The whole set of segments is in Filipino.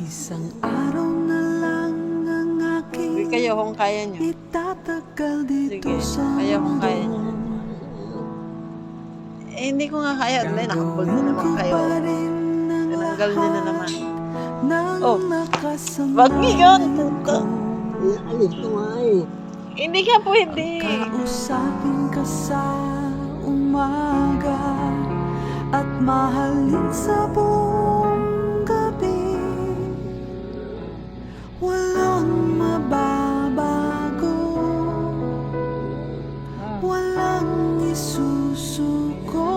Isang araw na lang ang Sige aking kayo kung kaya nyo. itatagal dito Sige, sa kaya kung kaya nyo. mundo. Eh, hindi ko nga kaya. Dahil nakabol na naman Gagawin kayo. ko pa rin ang Tinanggal nyo na naman. ng Oh, nakasama wag yun, puta. Alis ko nga eh. Hindi ka pwede. Kausapin ka sa umaga at mahalin sa buong gabi. Walang mababago, walang isusuko.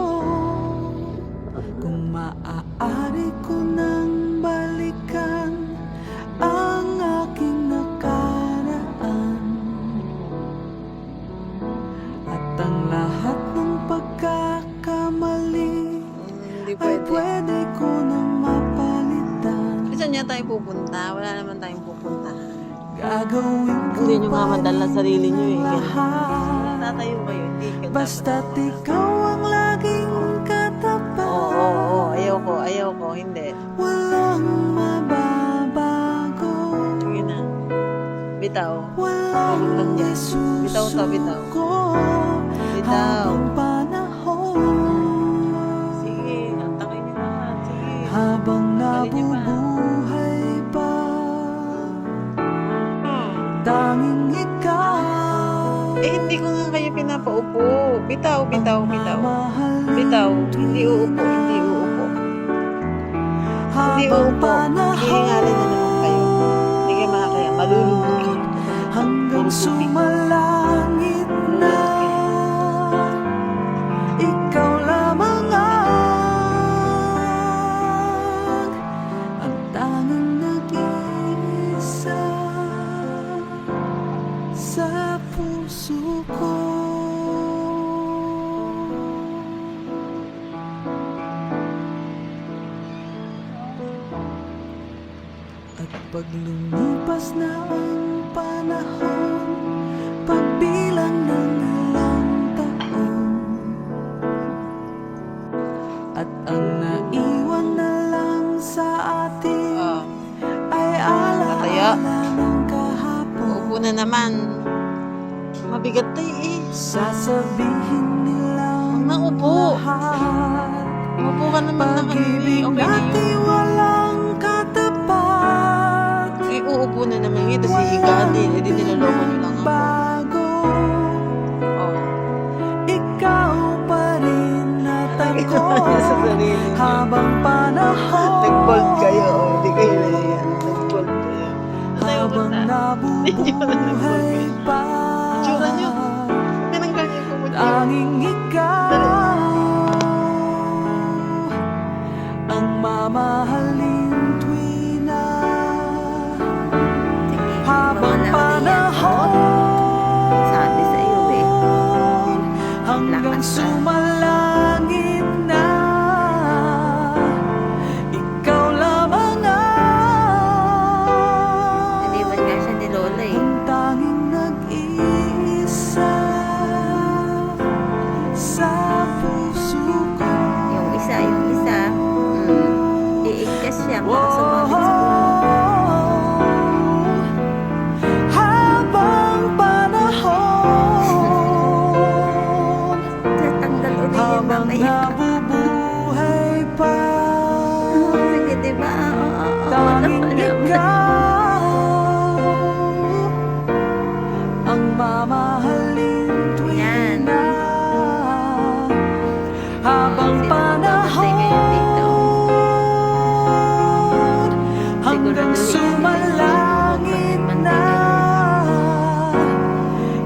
Kung maaari ko nang balikan ang aking nakaraan at ang lahat ng pagkakamali Hindi ay pwede. pwede ko nang mapalitan. Saan niya tayo pupunta? Wala naman tayong pupunta. Gagawin ko Hindi nyo nga pa madala rin sarili nyo eh. lahat. Tatayo kayo. Hindi ka Basta't ikaw ang laging katapat. Oo. Ayoko. Hindi. Walang mababago, Sige na. Bitaw. walang Tulog lang dyan. Bitaw to, bitaw. isusuko. Bitaw. Habang panahon, Sige. Takin niyo na. Sige. habang Galing niyo pa. nabubuhay pa, tanging ikaw. Eh, hindi ko nga kayo pinapaupo. Bitaw. Mamahalin Bitaw. Hindi uupo. Hindi habang uupo. Hihingalin na naman kayo. Hindi kayo makakaya. Malulunod kayo. hanggang Puro tubig. sumalangit na. Ikaw lamang ang tanging nag-iisa sa puso ko. At pag lumipas na ang panahon, pagbilang ng ilang taon, at ang naiwan na lang sa atin Oh. ay Tataya. alaala ng kahapon. Uupo na naman. Mabigat tayo eh. Sasabihin nilang Huwag na upo. lahat, Umupo ka naman na kanina. pag-ibig Okay na natin yun. walang katapat. Eh, uupo na naman yun. Tapos hihigaan din. Eh, di niloloko nyo lang ako. Bago, Oh. ikaw pa rin at ako. Sa sarili nyo. Habang panahon, Nag-bold kayo. Hindi kayo na yan. Nag-bold kayo. Tayo habang punta. Hindi nyo na nabubuhay nag-bold pa, Itsura nyo. Tinanggal niyo po mo tanging ikaw ang mamahalin tuwi na. Habang panahon, Sabi sa iyo eh. hanggang sumalangit na. Ikaw lamang Naliwan nga siya ni Lola eh. ang tanging nag-iisa sa puso ko. Yung isa. Iigkas siya. Baka sumabit sa ulo. Habang panahon, Tatanggal ulit yan habang mamaya. nabubuhay pa, Sige, diba? Oo. tanging Naman. ikaw ang mamahalin tuwi Yan. na. Habang Sino magbabantay ngayon dito? panahon, hanggang Siguraduhin sumalangit na.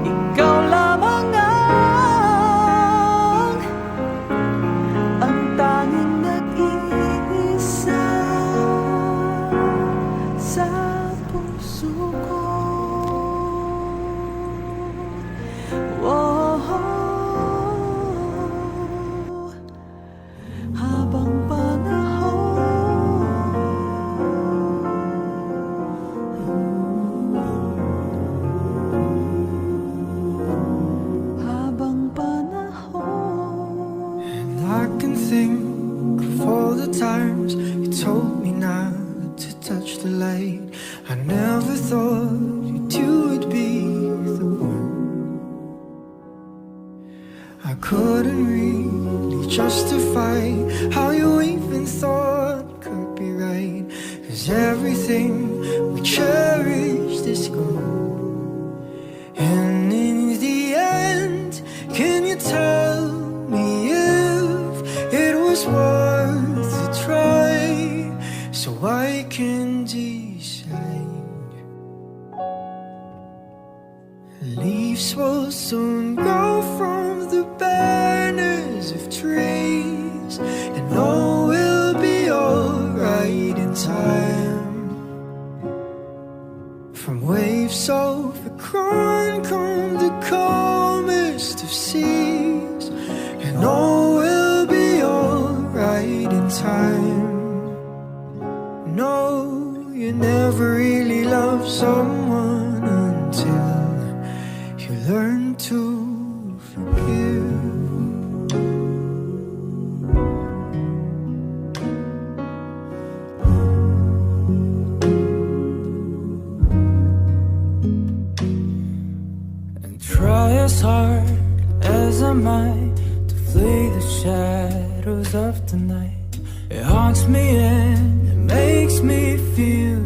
Ikaw lamang ang tanging nag-iisa sa puso ko. Oh, habang I can think of all the times you told me not to touch the light. I never thought you would be the one. I couldn't really justify how you even thought could be right, 'cause everything we cherished is gone. And in the end, can you tell me if it was worth a try, so I can decide? Leaves will soon go from the banners of trees, and all will be alright in time. From waves overgrown come the calmest of seas, and all will be alright in time. No, you never really love someone until you learn to forgive. And try as hard as I might to flee the shadows of the night. It haunts me and it makes me feel